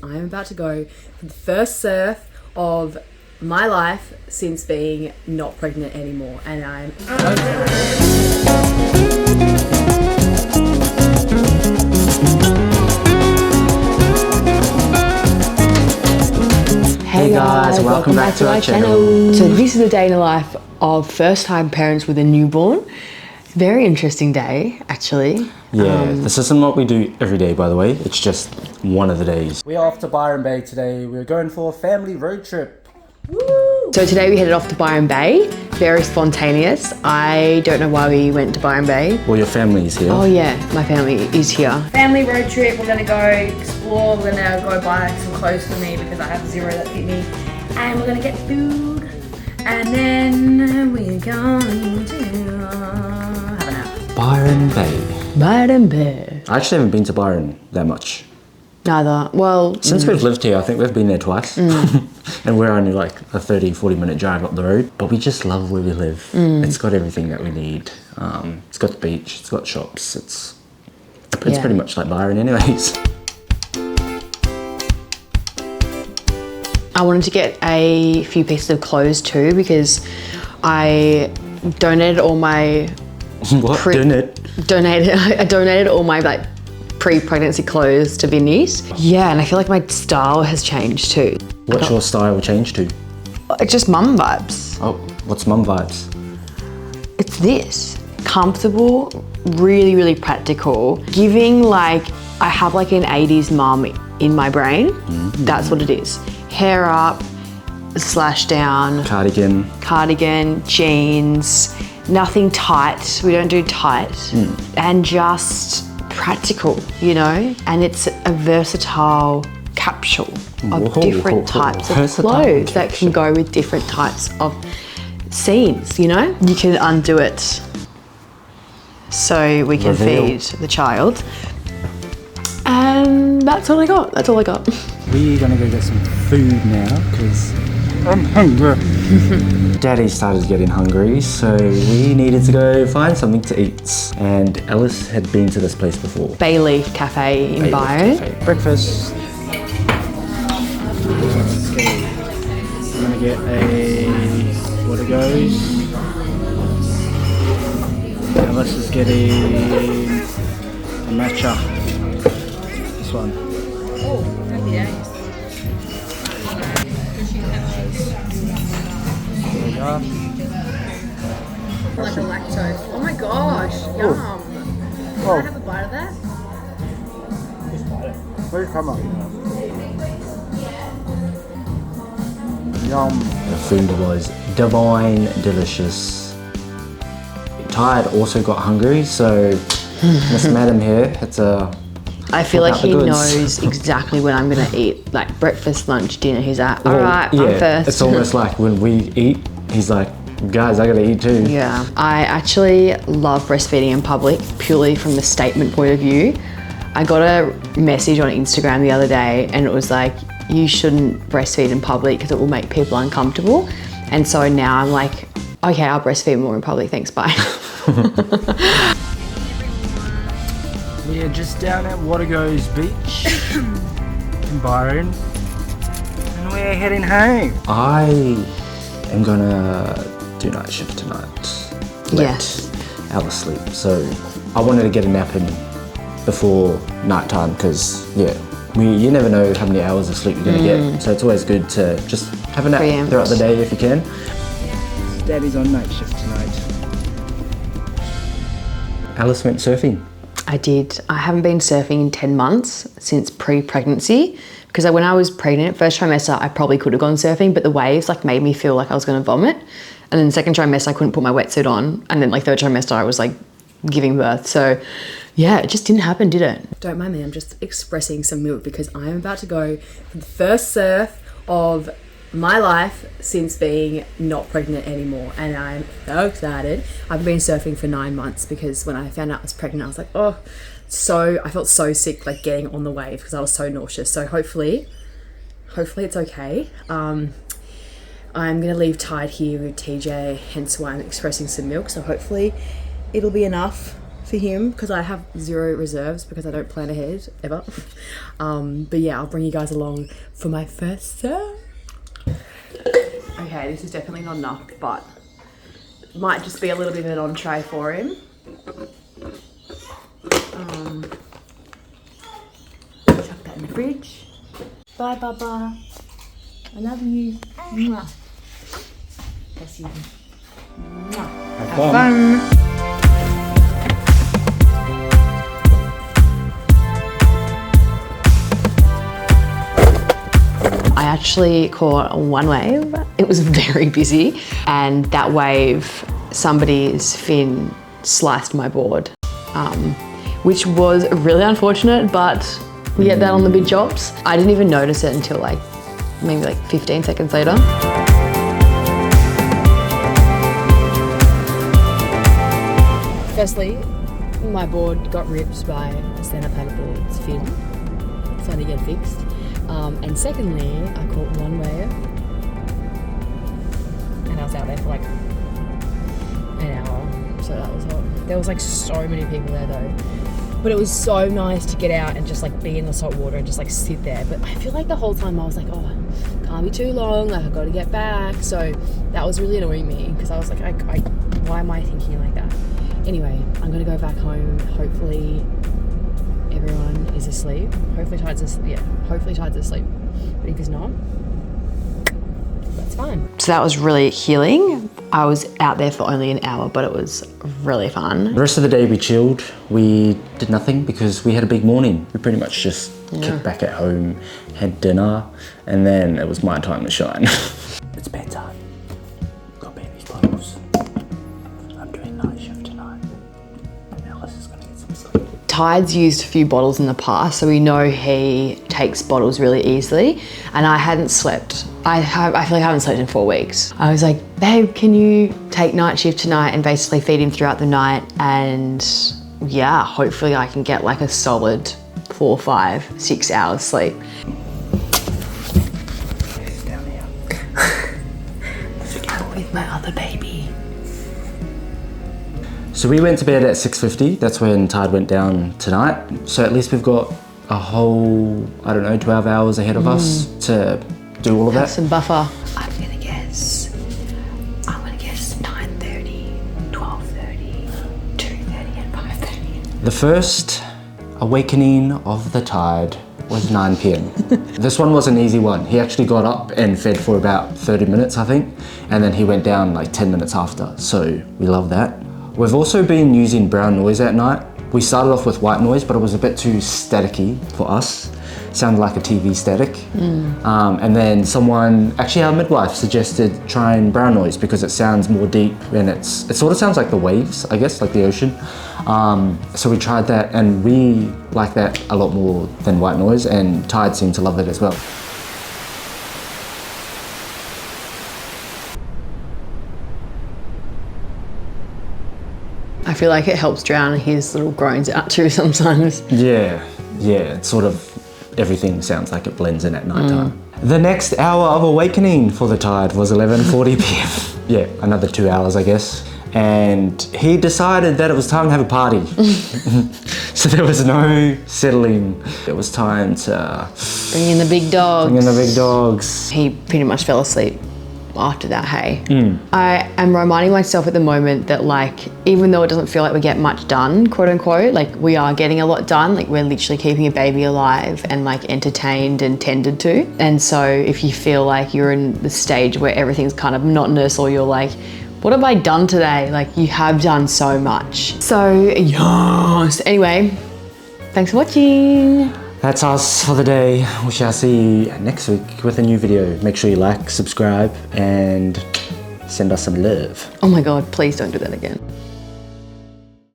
I am about to go for the first surf of my life since being not pregnant anymore, and I'm so excited. Hey guys, welcome back to our channel. So this is the day in the life of first-time parents with a newborn. Very interesting day, actually. Yeah, this isn't what we do every day, by the way. It's just one of the days. We're off to Byron Bay today. We're going for a family road trip. Woo! So today we headed off to Byron Bay. Very spontaneous. I don't know why we went to Byron Bay. Well, your family is here. Oh yeah, my family is here. Family road trip. We're gonna go explore. We're gonna go buy some clothes for me because I have zero that fit me, and we're gonna get food, and then we're going to have a nap. Byron Bay. Byron Bay. I actually haven't been to Byron that much. Neither. Well, Since we've lived here, I think we've been there twice. And we're only like a 30-40 minute drive up the road. But we just love where we live. It's got everything that we need. It's got the beach, it's got shops. It's pretty much like Byron anyways. I wanted to get a few pieces of clothes too because I donated all my What? I donated all my like pre-pregnancy clothes to be knit. Yeah, and I feel like my style has changed too. What's your style change to? It's just mum vibes. Oh, what's mum vibes? It's this. Comfortable, really, really practical. Giving like, I have like an 80s mum in my brain. That's what it is. Hair up, slash down. Cardigan, jeans, nothing tight. We don't do tight. And just practical, you know? And it's a versatile capsule of different types of clothes that can go with different types of scenes, you know? You can undo it so we can feed the child. And that's all I got. We're gonna go get some food now because I'm hungry. Daddy started getting hungry, so we needed to go find something to eat. And Alice had been to this place before. Bay Leaf Cafe in Byron. Breakfast. Let's go. I'm gonna get a what it goes. Alice is getting a matcha. This one. Oh, happy days. There we go. Like a lactose. Oh my gosh, yum. Can I have a bite of that? Where's it come on? Yum. The food was divine, delicious. Ty had also got hungry, so Miss Madam here had to. I feel like he knows exactly when I'm gonna eat, like breakfast, lunch, dinner. He's like, all right, yeah, I'm first. It's almost like when we eat, he's like, guys, I gotta eat too. Yeah, I actually love breastfeeding in public purely from the statement point of view. I got a message on Instagram the other day and it was like, you shouldn't breastfeed in public because it will make people uncomfortable. And so now I'm like, okay, I'll breastfeed more in public, thanks, bye. We're just down at Watergoes Beach in Byron and we're heading home. I am gonna do night shift tonight. Yes. Alice sleep. So I wanted to get a nap in before nighttime because you never know how many hours of sleep you're gonna get. So it's always good to just have a nap throughout the day if you can. Daddy's on night shift tonight. Alice went surfing. I did. I haven't been surfing in 10 months since pre-pregnancy because when I was pregnant, first trimester, I probably could have gone surfing, but the waves like made me feel like I was gonna vomit. And then second trimester, I couldn't put my wetsuit on. And then like third trimester, I was like giving birth. So yeah, it just didn't happen, did it? Don't mind me, I'm just expressing some milk because I'm about to go for the first surf of my life since being not pregnant anymore, and I'm so excited. I've been surfing for 9 months because when I found out I was pregnant, I was like, I felt so sick like getting on the wave because I was so nauseous. So hopefully it's okay. I'm gonna leave Tide here with TJ, hence why I'm expressing some milk. So hopefully it'll be enough for him because I have zero reserves because I don't plan ahead ever. But yeah, I'll bring you guys along for my first serve. Okay, this is definitely not enough, but might just be a little bit of an entree for him. Chuck that in the fridge. Bye, Baba. I love you. Mwah. Bless you. Mwah. Have fun. I actually caught one wave. It was very busy, and that wave, somebody's fin sliced my board, which was really unfortunate, but we get that on the big jobs. I didn't even notice it until maybe 15 seconds later. Firstly, my board got ripped by a stand-up paddleboard's fin, so I had to get it fixed. And secondly, I caught one wave and I was out there for an hour, so that was hot. There was so many people there though, but it was so nice to get out and just be in the salt water and just sit there. But I feel the whole time I was oh, can't be too long, I've got to get back. So that was really annoying me because I was why am I thinking like that? Anyway, I'm gonna go back home. Hopefully everyone is asleep. Hopefully Tide's asleep. But if he's not, that's fine. So that was really healing. I was out there for only an hour, but it was really fun. The rest of the day we chilled. We did nothing because we had a big morning. We pretty much just kicked back at home, had dinner, and then it was my time to shine. It's bedtime. Got baby's bottles. I'm doing night shift tonight. Alice is gonna get some sleep. Tide's used a few bottles in the past, so we know he takes bottles really easily. And I hadn't slept. I feel like I haven't slept in 4 weeks. I was like, babe, can you take night shift tonight and basically feed him throughout the night? And yeah, hopefully I can get a solid 4, 5, 6 hours sleep. He's down here. I'm with my other baby. So we went to bed at 6:50. That's when Tide went down tonight. So at least we've got a whole, 12 hours ahead of us to do all of that. Some buffer. I'm gonna guess 9:30, 12:30, 2:30 and 5:30. The first awakening of the Tide was 9 p.m. This one was an easy one. He actually got up and fed for about 30 minutes, I think, and then he went down 10 minutes after. So we love that. We've also been using brown noise at night. We started off with white noise, but it was a bit too staticky for us. Sounded like a TV static. And then our midwife suggested trying brown noise because it sounds more deep and it sort of sounds like the waves, I guess, like the ocean. So we tried that and we like that a lot more than white noise, and Tide seemed to love it as well. I feel like it helps drown his little groans out too sometimes. Yeah, it's sort of everything sounds like it blends in at night time. The next hour of awakening for the Tide was 11:40 p.m. Yeah, another 2 hours, I guess. And he decided that it was time to have a party. So there was no settling. It was time to Bring in the big dogs. He pretty much fell asleep after that, hey. I am reminding myself at the moment that even though it doesn't feel like we get much done, quote unquote, we are getting a lot done. We're literally keeping a baby alive and entertained and tended to. And so if you feel like you're in the stage where everything's kind of monotonous, or you're what have I done today? You have done so much. So yes. Anyway, thanks for watching. That's us for the day. We shall see you next week with a new video. Make sure you like, subscribe, and send us some love. Oh my God, please don't do that again.